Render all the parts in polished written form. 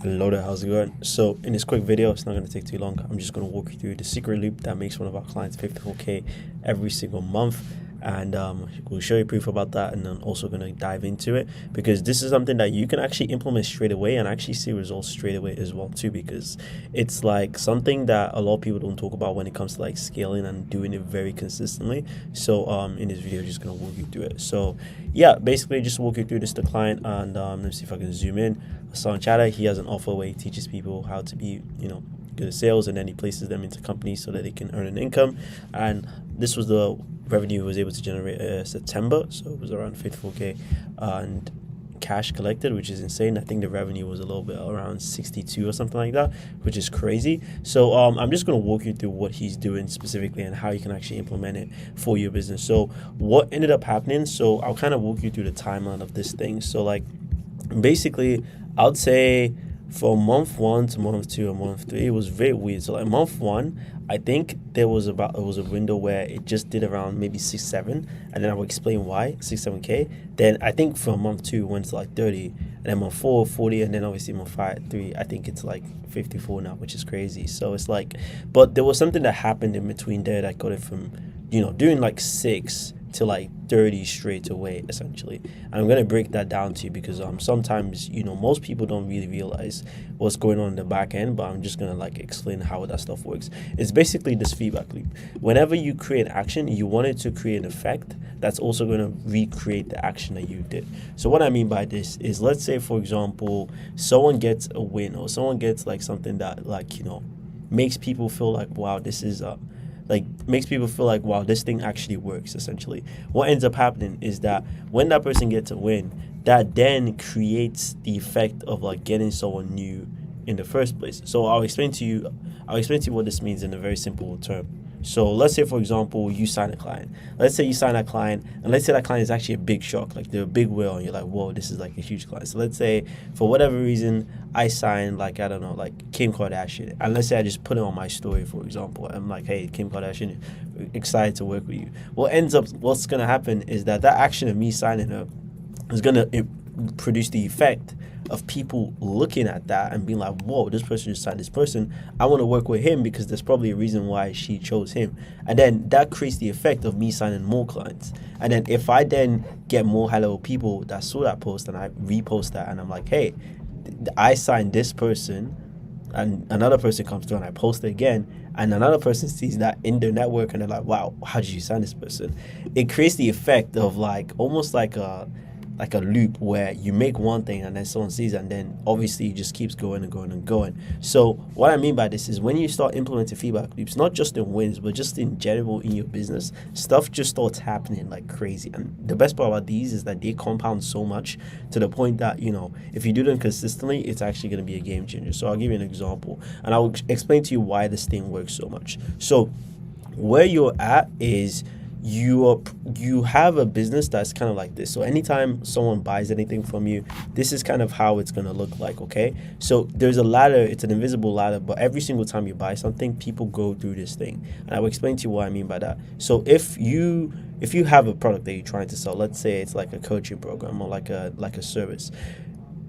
Hello there, how's it going? So in this quick video, it's not going to take too long. I'm just going to walk you through the secret loop that makes one of our clients 54K every single month. And we'll show you proof about that, and then also going to dive into it because this is something that you can actually implement straight away and actually see results straight away as well too, because it's like something that a lot of people don't talk about when it comes to like scaling and doing it very consistently. So in this video, just going to walk you through it. So yeah, basically just walk you through this to the client, and let me see if I can zoom in. Hassan Chatter, he has an offer where he teaches people how to be, good at sales, and then he places them into companies so that they can earn an income. And this was the revenue he was able to generate September, so it was around 54K and cash collected, which is insane. I think the revenue was a little bit around 62 or something like that, which is crazy. So I'm just going to walk you through what he's doing specifically and how you can actually implement it for your business. So what ended up happening, so I'll kind of walk you through the timeline of this thing. So like basically I'd say for month 1 to month 2 and month 3, it was very weird. So like month 1, I think it was a window where it just did around maybe 6-7, and then I will explain why 6-7K. Then I think from month 2 went to like 30, and then month 4 40, and then obviously month 3 I think it's like 54 now, which is crazy. So it's like, but there was something that happened in between there that got it from doing like 6 to like 30 straight away, essentially. And I'm going to break that down to you because sometimes most people don't really realize what's going on in the back end, but I'm just going to like explain how that stuff works. It's basically this feedback loop. Whenever you create action, you want it to create an effect that's also going to recreate the action that you did. So what I mean by this is, let's say for example someone gets a win, or someone gets like something that like makes people feel like, wow, this is makes people feel like, wow, this thing actually works. Essentially what ends up happening is that when that person gets a win, that then creates the effect of like getting someone new in the first place. So I'll explain to you what this means in a very simple term. So let's say for example you sign a client. Let's say you sign that client, and let's say that client is actually a big shock, like they're a big whale, and you're like, whoa, this is like a huge client. So let's say for whatever reason I signed, like, I don't know, like Kim Kardashian, and let's say I just put it on my story, for example. I'm like, hey, Kim Kardashian, excited to work with you. What's gonna happen is that action of me signing her is gonna produce the effect of people looking at that and being like, whoa, this person just signed this person, I want to work with him because there's probably a reason why she chose him. And then that creates the effect of me signing more clients. And then if I then get more high-level people that saw that post and I repost that and I'm like, hey, I signed this person, and another person comes through and I post it again, and another person sees that in their network and they're like, wow, how did you sign this person? It creates the effect of like almost like a loop where you make one thing and then someone sees it, and then obviously it just keeps going and going and going. So what I mean by this is, when you start implementing feedback loops, not just in wins but just in general in your business, stuff just starts happening like crazy. And the best part about these is that they compound so much to the point that if you do them consistently, it's actually going to be a game changer. So I'll give you an example and I'll explain to you why this thing works so much. So where you're at is you have a business that's kind of like this. So anytime someone buys anything from you, this is kind of how it's going to look like. Okay, so there's a ladder, it's an invisible ladder, but every single time you buy something, people go through this thing, and I will explain to you what I mean by that. So if you have a product that you're trying to sell, let's say it's like a coaching program or like a service,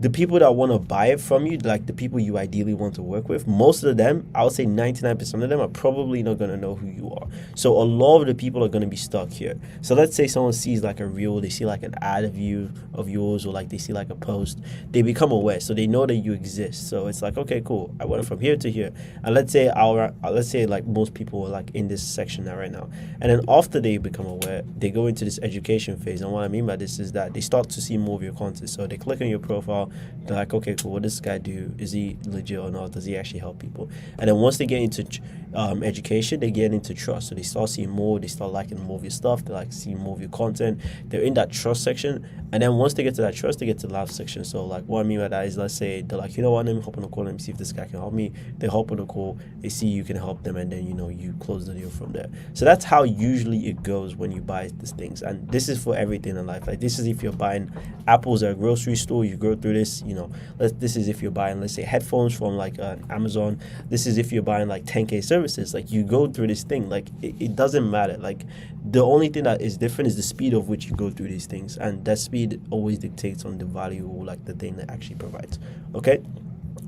the people that want to buy it from you, like the people you ideally want to work with, most of them, I would say 99% of them, are probably not going to know who you are. So a lot of the people are going to be stuck here. So let's say someone sees like a reel, they see like an ad of yours, or like they see like a post, they become aware, so they know that you exist. So it's like, okay, cool, I went from here to here, and let's say like most people are like in this section now right now, and then after they become aware, they go into this education phase. And what I mean by this is that they start to see more of your content. So they click on your profile, they're like, okay, cool, what does this guy do? Is he legit or not? Does he actually help people? And then once they get into education, they get into trust. So they start seeing more, they start liking more of your stuff, they like seeing more of your content. They're in that trust section. And then once they get to that trust, they get to the last section. So like what I mean by that is, let's say they're like, you know what, let me hop on a call, let me see if this guy can help me. They hop on a call, they see you can help them, and then you close the deal from there. So that's how usually it goes when you buy these things. And this is for everything in life. Like this is if you're buying apples at a grocery store, you go through this. This is if you're buying, let's say, headphones from like Amazon. This is if you're buying like 10K services. Like you go through this thing. Like it doesn't matter. Like the only thing that is different is the speed of which you go through these things, and that speed always dictates on the value, or like the thing that actually provides. Okay.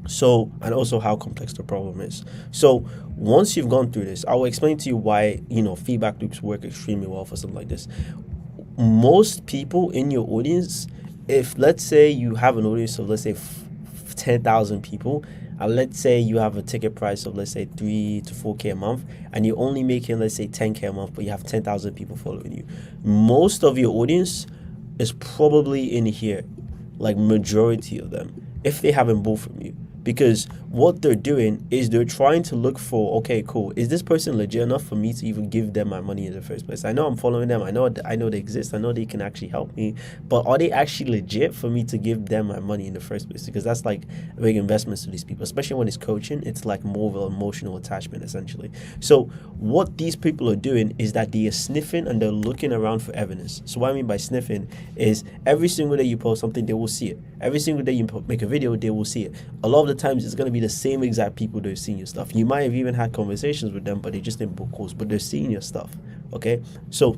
So, and also how complex the problem is. So, once you've gone through this, I will explain to you why, feedback loops work extremely well for something like this. Most people in your audience, if let's say you have an audience of, let's say, 10,000 people, and let's say you have a ticket price of, let's say, 3 to 4K a month, and you're only making, let's say, 10K a month, but you have 10,000 people following you, most of your audience is probably in here, like majority of them, if they haven't bought from you. Because what they're doing is they're trying to look for, okay, cool, is this person legit enough for me to even give them my money in the first place? I know I'm following them. I know they exist. I know they can actually help me. But are they actually legit for me to give them my money in the first place? Because that's like a big investment to these people, especially when it's coaching. It's like more of an emotional attachment, essentially. So what these people are doing is that they are sniffing and they're looking around for evidence. So what I mean by sniffing is every single day you post something, they will see it. Every single day you make a video, they will see it. A lot of the times it's going to be the same exact people that are seeing your stuff. You might have even had conversations with them, but they just didn't book calls, but they're seeing your stuff. Okay, so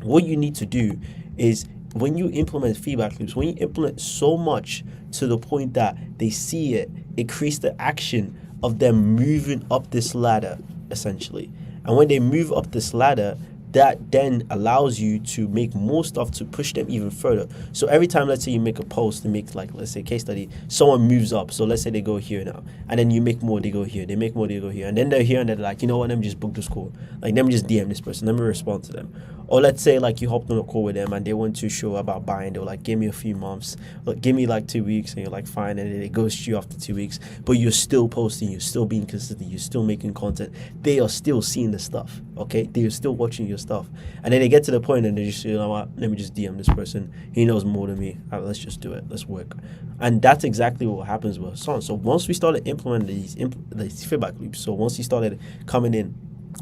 what you need to do is, when you implement feedback loops, when you implement so much to the point that they see it, it creates the action of them moving up this ladder, essentially. And when they move up this ladder, that then allows you to make more stuff to push them even further. So every time, let's say you make a post to make, like, let's say case study, someone moves up. So let's say they go here now, and then you make more, they go here, they make more, they go here, and then they're here and they're like, you know what, let me just book this call. Like, let me just DM this person, let me respond to them. Or let's say like you hopped on a call with them and they weren't too sure about buying. They were like, give me a few months, like, give me like 2 weeks, and you're like, fine, and then it goes to you after 2 weeks, but you're still posting, you're still being consistent, you're still making content. They are still seeing the stuff, okay? They are still watching your stuff. And then they get to the point and they just, you know what, let me just DM this person. He knows more than me. Let's just do it. Let's work. And that's exactly what happens with Hassan. So once we started implementing these feedback loops, so once he started coming in,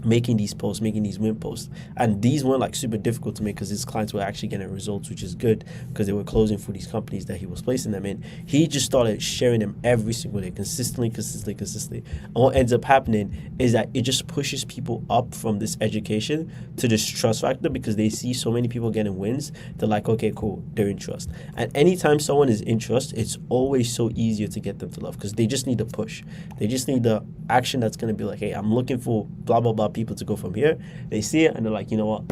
making these posts, making these win posts, and these weren't like super difficult to make because his clients were actually getting results, which is good because they were closing for these companies that he was placing them in. He just started sharing them every single day, consistently. And what ends up happening is that it just pushes people up from this education to this trust factor, because they see so many people getting wins. They're like, okay, cool, they're in trust. And anytime someone is in trust, it's always so easier to get them to love, because they just need the push. They just need the action that's going to be like, hey, I'm looking for blah blah blah people to go from here. They see it and they're like, you know what,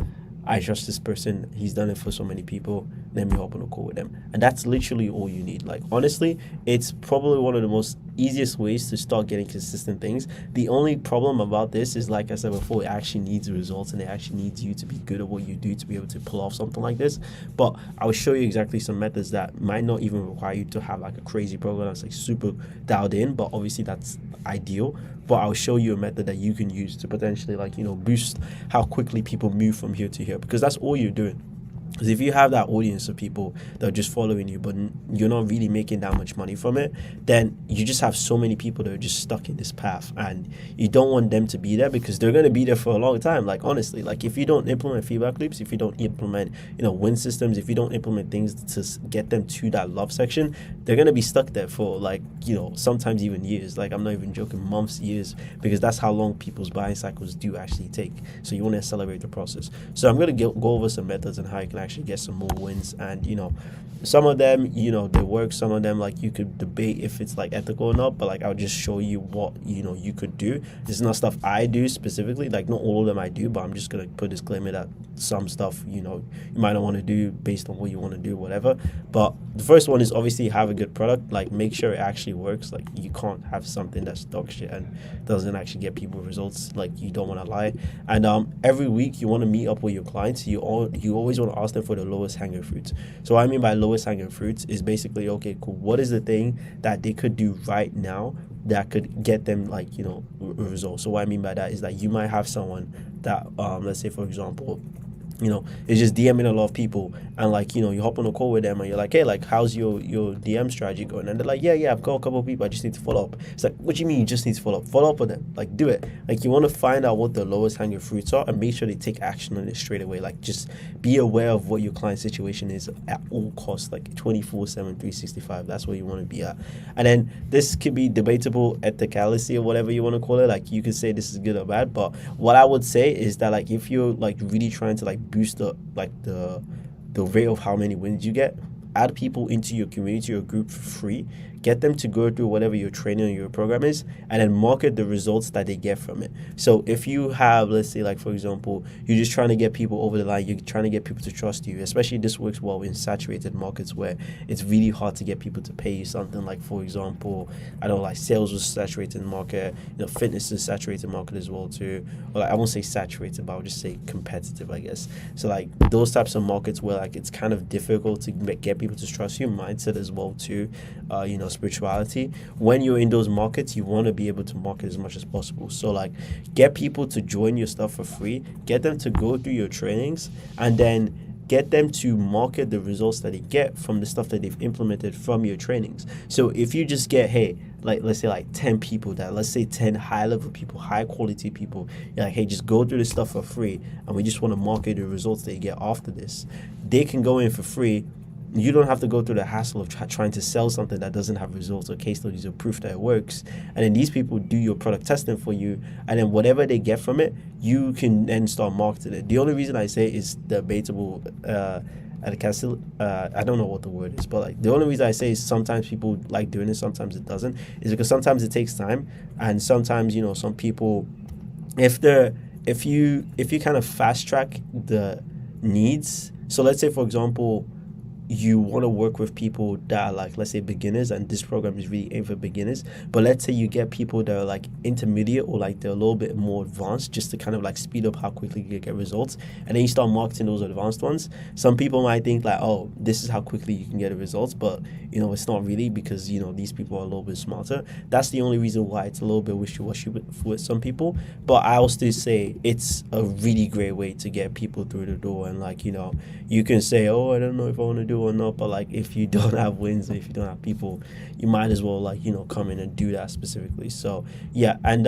I trust this person, he's done it for so many people, let me hop on a call with them. And that's literally all you need. Like, honestly, it's probably one of the most easiest ways to start getting consistent things. The only problem about this is, like I said before, it actually needs results, and it actually needs you to be good at what you do to be able to pull off something like this. But I'll show you exactly some methods that might not even require you to have like a crazy program that's like super dialed in, but obviously that's ideal. But I'll show you a method that you can use to potentially, like, boost how quickly people move from here to here, because that's all you're doing. Because if you have that audience of people that are just following you, but you're not really making that much money from it, then you just have so many people that are just stuck in this path, and you don't want them to be there, because they're going to be there for a long time. Like, honestly, like, if you don't implement feedback loops, if you don't implement, win systems, if you don't implement things to get them to that love section, they're going to be stuck there for, like, sometimes even years. Like, I'm not even joking, months, years, because that's how long people's buying cycles do actually take. So you want to accelerate the process. So I'm going to go over some methods and how you can actually get some more wins. And some of them, they work. Some of them, like, you could debate if it's like ethical or not, but like, I'll just show you what you could do. This is not stuff I do specifically, like, not all of them I do, but I'm just gonna put a disclaimer that some stuff you might not want to do based on what you want to do, whatever. But the first one is obviously have a good product. Like, make sure it actually works. Like, you can't have something that's dog shit and doesn't actually get people results. Like, you don't want to lie. And every week you want to meet up with your clients. You always want to ask them for the lowest hanging fruits. So what I mean by lowest hanging fruits is basically, okay, cool, what is the thing that they could do right now that could get them, like, results? So what I mean by that is that you might have someone that let's say, for example, it's just DMing a lot of people, and like, you hop on a call with them and you're like, hey, like, how's your DM strategy going? And they're like, yeah, I've got a couple of people, I just need to follow up. It's like, what do you mean you just need to follow up with them? Like, do it. Like, you want to find out what the lowest hanging fruits are and make sure they take action on it straight away. Like, just be aware of what your client situation is at all costs, like 24/7, 365. That's where you want to be at. And then this could be debatable ethicality or whatever you want to call it. Like, you could say this is good or bad, but what I would say is that, like, if you're like really trying to like boost the rate of how many wins you get, add people into your community or group for free, get them to go through whatever your training or your program is, and then market the results that they get from it. So if you have, let's say, like for example, you're just trying to get people over the line, you're trying to get people to trust you, especially this works well in saturated markets where it's really hard to get people to pay you something. Like for example, I don't know, like sales was saturated market, fitness is saturated market as well too. Or like, I won't say saturated, but I'll just say competitive, I guess. So like those types of markets where like it's kind of difficult to get people to trust you, mindset as well too, spirituality. When you're in those markets, you want to be able to market as much as possible. So like get people to join your stuff for free, get them to go through your trainings, and then get them to market the results that they get from the stuff that they've implemented from your trainings. So if you just get, hey, like let's say like 10 people that, let's say 10 high level people, high quality people, you're like, hey, just go through this stuff for free, and we just want to market the results that you get after this. They can go in for free. You don't have to go through the hassle of trying to sell something that doesn't have results or case studies or proof that it works. And then these people do your product testing for you, and then whatever they get from it, you can then start marketing it. The only reason I say is debatable. I don't know what the word is, but like the only reason I say is sometimes people like doing it, sometimes it doesn't, is because sometimes it takes time, and sometimes some people, if you kind of fast track the needs. So let's say for example, you want to work with people that are like, let's say, beginners, and this program is really aimed for beginners, but let's say you get people that are like intermediate or like they're a little bit more advanced, just to kind of like speed up how quickly you get results, and then you start marketing those advanced ones. Some people might think like, oh, this is how quickly you can get the results, but it's not really, because these people are a little bit smarter. That's the only reason why it's a little bit wishy-washy with some people. But I also say it's a really great way to get people through the door, and like you can say, oh, I don't know if I want to do or not, but like if you don't have wins, or if you don't have people, you might as well like come in and do that specifically. So yeah, and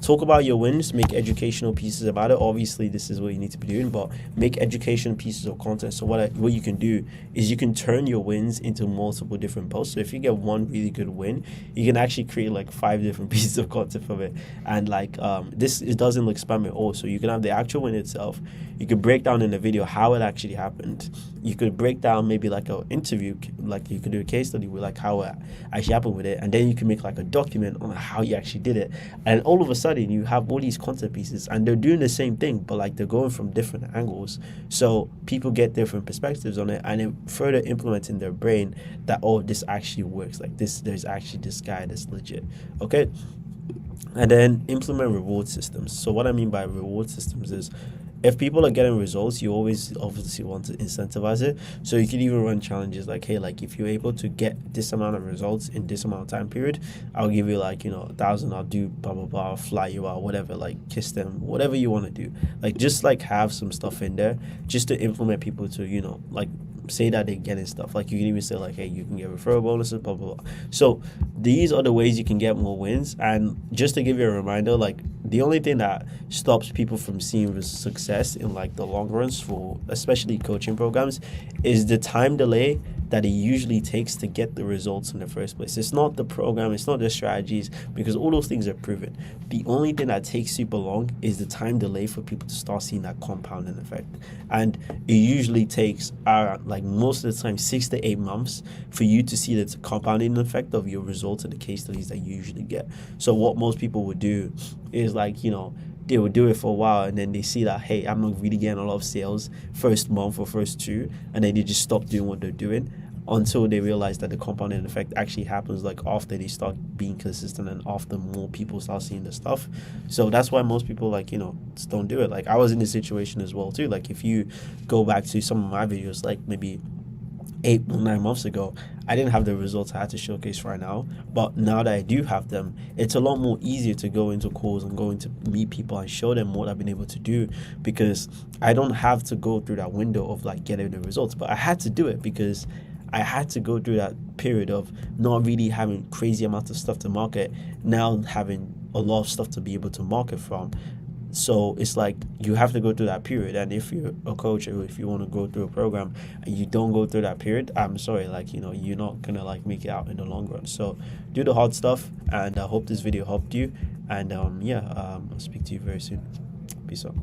talk about your wins, make educational pieces about it. Obviously this is what you need to be doing, but make education pieces of content. So what you can do is you can turn your wins into multiple different posts. So if you get one really good win, you can actually create like 5 different pieces of content from it, and like it doesn't look spam at all. So you can have the actual win itself, you could break down in the video how it actually happened, you could break down maybe like an interview, like you could do a case study with like how it actually happened with it, and then you can make like a document on how you actually did it, and all of a sudden you have all these content pieces, and they're doing the same thing, but like they're going from different angles, so people get different perspectives on it, and it further implements in their brain that, oh, this actually works, like there's actually this guy that's legit. Okay. And then implement reward systems. So what I mean by reward systems is, if people are getting results, you always obviously want to incentivize it. So you can even run challenges like, hey, like if you're able to get this amount of results in this amount of time period, I'll give you like 1,000, I'll do blah blah blah, I'll fly you out, whatever, like kiss them, whatever you want to do. Like just like have some stuff in there just to implement people to like say that they're getting stuff. Like you can even say like, hey, you can get referral bonuses, blah blah blah. So these are the ways you can get more wins. And just to give you a reminder, like the only thing that stops people from seeing success in like the long runs for especially coaching programs is the time delay that it usually takes to get the results in the first place. It's not the program, it's not the strategies, because all those things are proven. The only thing that takes super long is the time delay for people to start seeing that compounding effect. And it usually takes like most of the time 6 to 8 months for you to see the compounding effect of your results and the case studies that you usually get. So what most people would do is like, they would do it for a while, and then they see that, hey, I'm not really getting a lot of sales first month or first 2, and then they just stop doing what they're doing until they realize that the compounding effect actually happens like after they start being consistent and after more people start seeing the stuff. So that's why most people like just don't do it. Like I was in this situation as well too. Like if you go back to some of my videos, like maybe 8 or 9 months ago, I didn't have the results I had to showcase right now, but now that I do have them, it's a lot more easier to go into calls and go into meet people and show them what I've been able to do, because I don't have to go through that window of like getting the results. But I had to do it because I had to go through that period of not really having crazy amounts of stuff to market, now having a lot of stuff to be able to market from. So it's like you have to go through that period. And if you're a coach, or if you want to go through a program and you don't go through that period, I'm sorry, like you're not gonna like make it out in the long run. So do the hard stuff, and I hope this video helped you. And I'll speak to you very soon. Peace out.